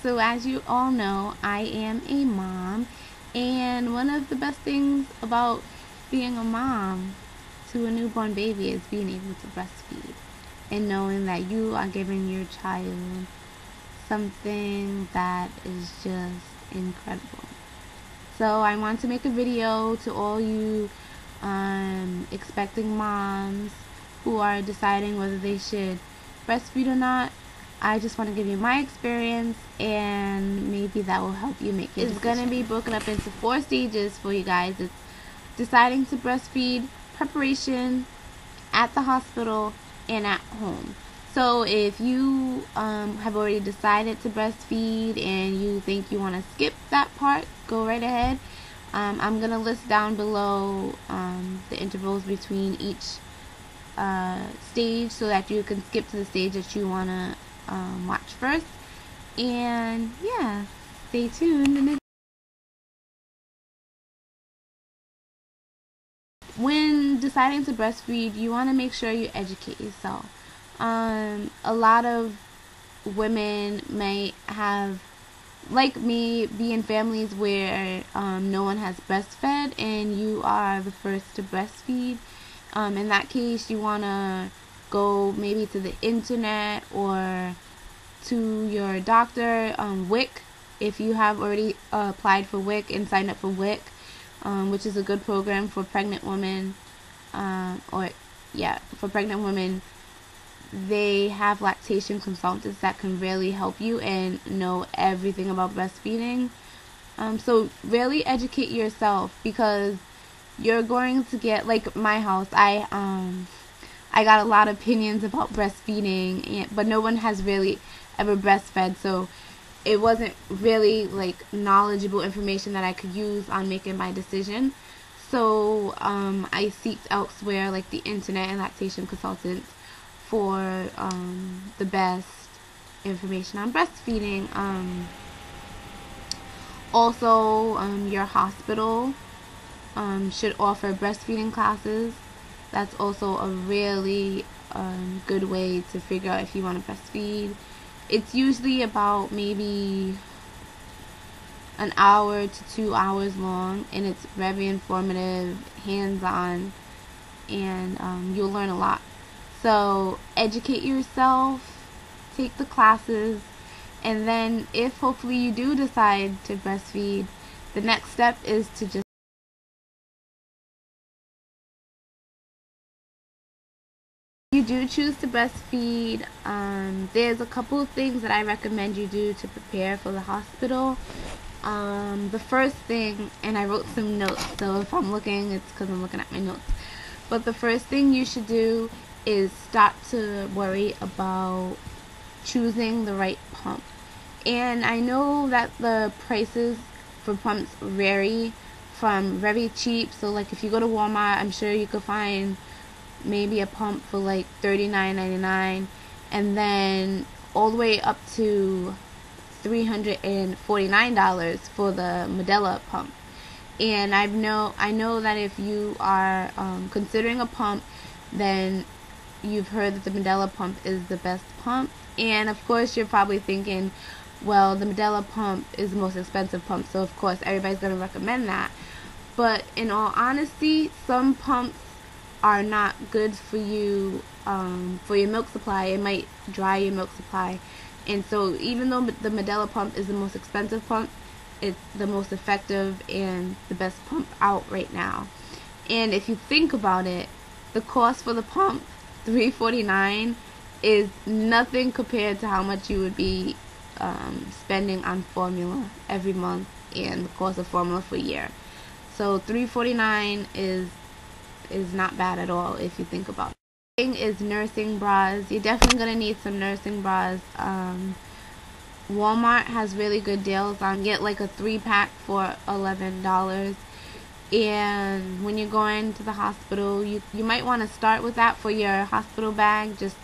So as you all know, I am a mom, and one of the best things about being a mom to a newborn baby is being able to breastfeed and knowing that you are giving your child something that is just incredible. So I want to make a video to all you expecting moms who are deciding whether they should breastfeed or not. I just want to give you my experience, and maybe that will help you make your decision. It's going to be broken up into 4 stages for you guys. It's deciding to breastfeed, preparation, at the hospital, and at home. So if you have already decided to breastfeed and you think you want to skip that part, go right ahead. I'm going to list down below the intervals between each stage so that you can skip to the stage that you want to watch first. And yeah, stay tuned. When deciding to breastfeed, you want to make sure you educate yourself. A lot of women may have, like me, be in families where no one has breastfed and you are the first to breastfeed. In that case, you want to go maybe to the internet or to your doctor, WIC, if you have already applied for WIC and signed up for WIC, which is a good program for pregnant women, for pregnant women. They have lactation consultants that can really help you and know everything about breastfeeding. So really educate yourself, because you're going to get, like my house, I got a lot of opinions about breastfeeding, but no one has really ever breastfed, so it wasn't really like knowledgeable information that I could use on making my decision. So I seeked elsewhere, like the internet and lactation consultants, for the best information on breastfeeding. Also, your hospital should offer breastfeeding classes. That's also a really good way to figure out if you want to breastfeed. It's usually about maybe an hour to 2 hours long, and it's very informative, hands-on, and you'll learn a lot. So educate yourself, take the classes, and then if hopefully you do decide to breastfeed, the next step is to just you do choose to breastfeed, there's a couple of things that I recommend you do to prepare for the hospital. The first thing, and I wrote some notes, so if I'm looking, it's because I'm looking at my notes. But the first thing you should do is start to worry about choosing the right pump. And I know that the prices for pumps vary from very cheap, so like if you go to Walmart, I'm sure you could find maybe a pump for like $39.99, and then all the way up to $349 for the Medela pump. And I know that if you are considering a pump, then you've heard that the Medela pump is the best pump. And of course you're probably thinking, well, the Medela pump is the most expensive pump, so of course everybody's going to recommend that. But in all honesty, some pumps are not good for you, for your milk supply. It might dry your milk supply. And so even though the Medela pump is the most expensive pump, it's the most effective and the best pump out right now. And if you think about it, the cost for the pump, $349, is nothing compared to how much you would be spending on formula every month and the cost of formula for a year. So $349 is not bad at all if you think about it. Thing is nursing bras. You're definitely going to need some nursing bras. Walmart has really good deals on get like a 3-pack for $11. And when you're going to the hospital, you might want to start with that for your hospital bag. Just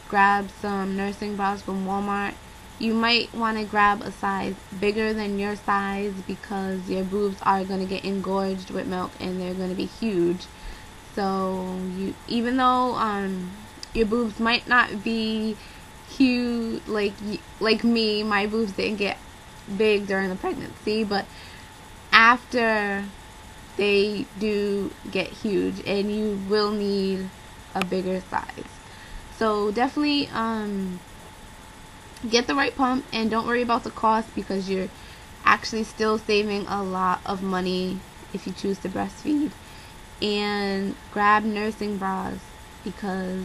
grab some nursing bras from Walmart. You might want to grab a size bigger than your size, because your boobs are going to get engorged with milk and they're going to be huge. So even though your boobs might not be huge, like me, my boobs didn't get big during the pregnancy, but after they do get huge, and you will need a bigger size. So definitely get the right pump, and don't worry about the cost, because you're actually still saving a lot of money if you choose to breastfeed. And grab nursing bras, because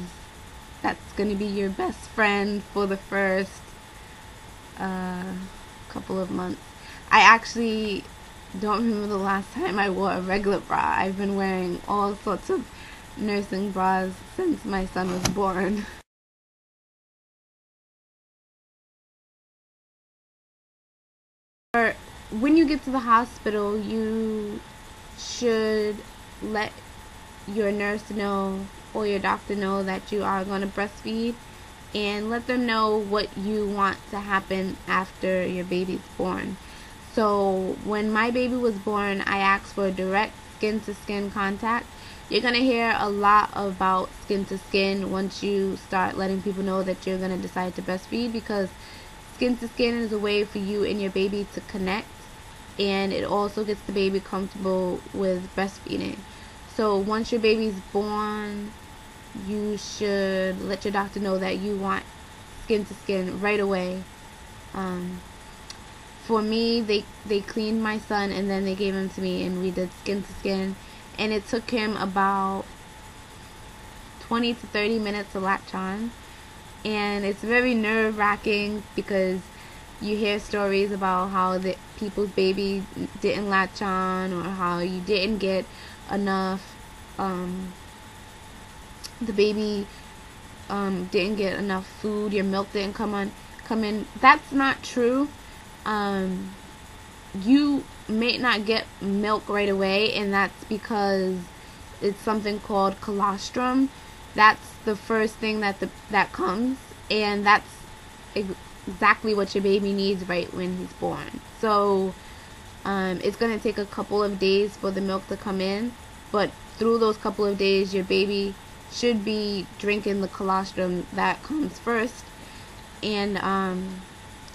that's going to be your best friend for the first couple of months. I actually don't remember the last time I wore a regular bra. I've been wearing all sorts of nursing bras since my son was born. When you get to the hospital, you should let your nurse know or your doctor know that you are going to breastfeed, and let them know what you want to happen after your baby's born. So when my baby was born, I asked for direct skin to skin contact. You're going to hear a lot about skin to skin once you start letting people know that you're going to decide to breastfeed, because skin to skin is a way for you and your baby to connect, and it also gets the baby comfortable with breastfeeding. So once your baby's born, you should let your doctor know that you want skin to skin right away. For me, they cleaned my son and then they gave him to me, and we did skin to skin, and it took him about 20 to 30 minutes to latch on. And it's very nerve-wracking, because you hear stories about how the people's baby didn't latch on, or how you didn't get enough, the baby didn't get enough food, your milk didn't come in. That's not true. You may not get milk right away, and that's because it's something called colostrum. That's the first thing that comes, and that's exactly what your baby needs right when he's born. So it's going to take a couple of days for the milk to come in, but through those couple of days, your baby should be drinking the colostrum that comes first. And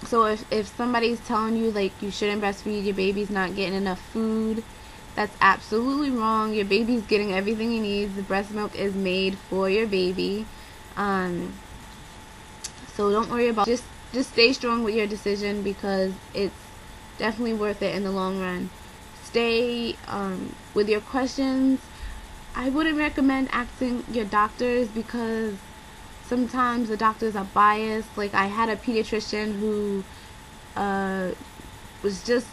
so if somebody's telling you like you shouldn't breastfeed, your baby's not getting enough food, that's absolutely wrong. Your baby's getting everything he needs. The breast milk is made for your baby. So don't worry about it. Just stay strong with your decision, because it's definitely worth it in the long run. Stay with your questions. I wouldn't recommend asking your doctors, because sometimes the doctors are biased. Like, I had a pediatrician who was just,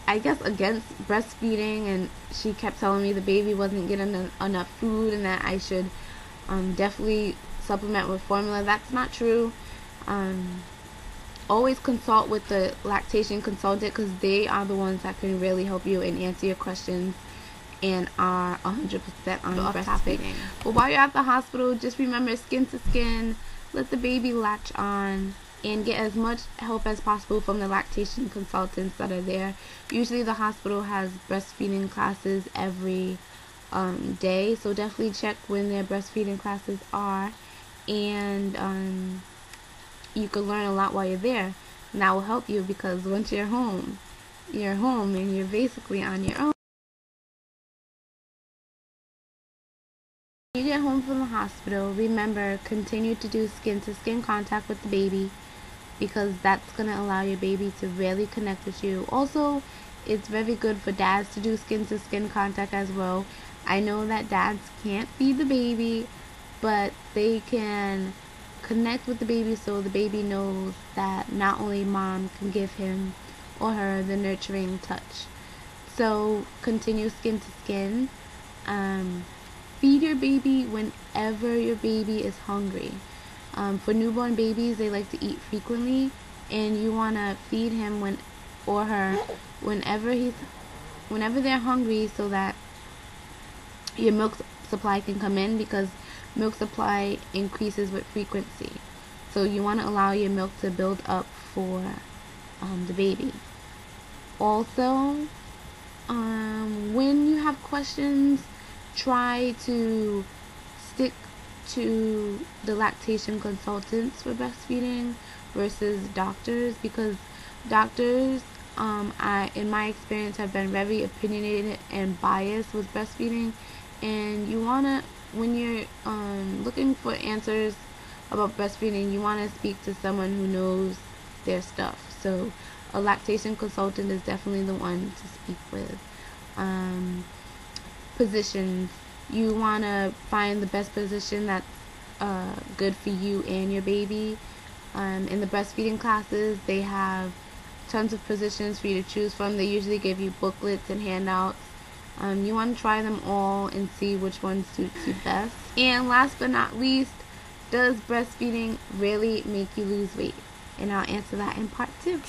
I guess, against breastfeeding, and she kept telling me the baby wasn't getting enough food, and that I should definitely supplement with formula. That's not true. Always consult with the lactation consultant, because they are the ones that can really help you and answer your questions and are 100% on breastfeeding. But while you're at the hospital, just remember skin to skin, let the baby latch on, and get as much help as possible from the lactation consultants that are there. Usually the hospital has breastfeeding classes every day, so definitely check when their breastfeeding classes are, and you can learn a lot while you're there, and that will help you, because once you're home and you're basically on your own. When you get home from the hospital, remember, continue to do skin to skin contact with the baby, because that's going to allow your baby to really connect with you. Also, it's very good for dads to do skin to skin contact as well. I know that dads can't feed the baby, but they can connect with the baby, so the baby knows that not only mom can give him or her the nurturing touch. So continue skin to skin. Feed your baby whenever your baby is hungry. For newborn babies, they like to eat frequently, and you want to feed him or her whenever they're hungry, so that your milk supply can come in, because milk supply increases with frequency. So you want to allow your milk to build up for the baby. Also, when you have questions, try to stick to the lactation consultants for breastfeeding versus doctors, because doctors, in my experience, have been very opinionated and biased with breastfeeding, and you wanna, when you're looking for answers about breastfeeding, you want to speak to someone who knows their stuff. So a lactation consultant is definitely the one to speak with. Positions, you want to find the best position that's good for you and your baby. In the breastfeeding classes, they have tons of positions for you to choose from. They usually give you booklets and handouts. You want to try them all and see which one suits you best. And last but not least, does breastfeeding really make you lose weight? And I'll answer that in part 2.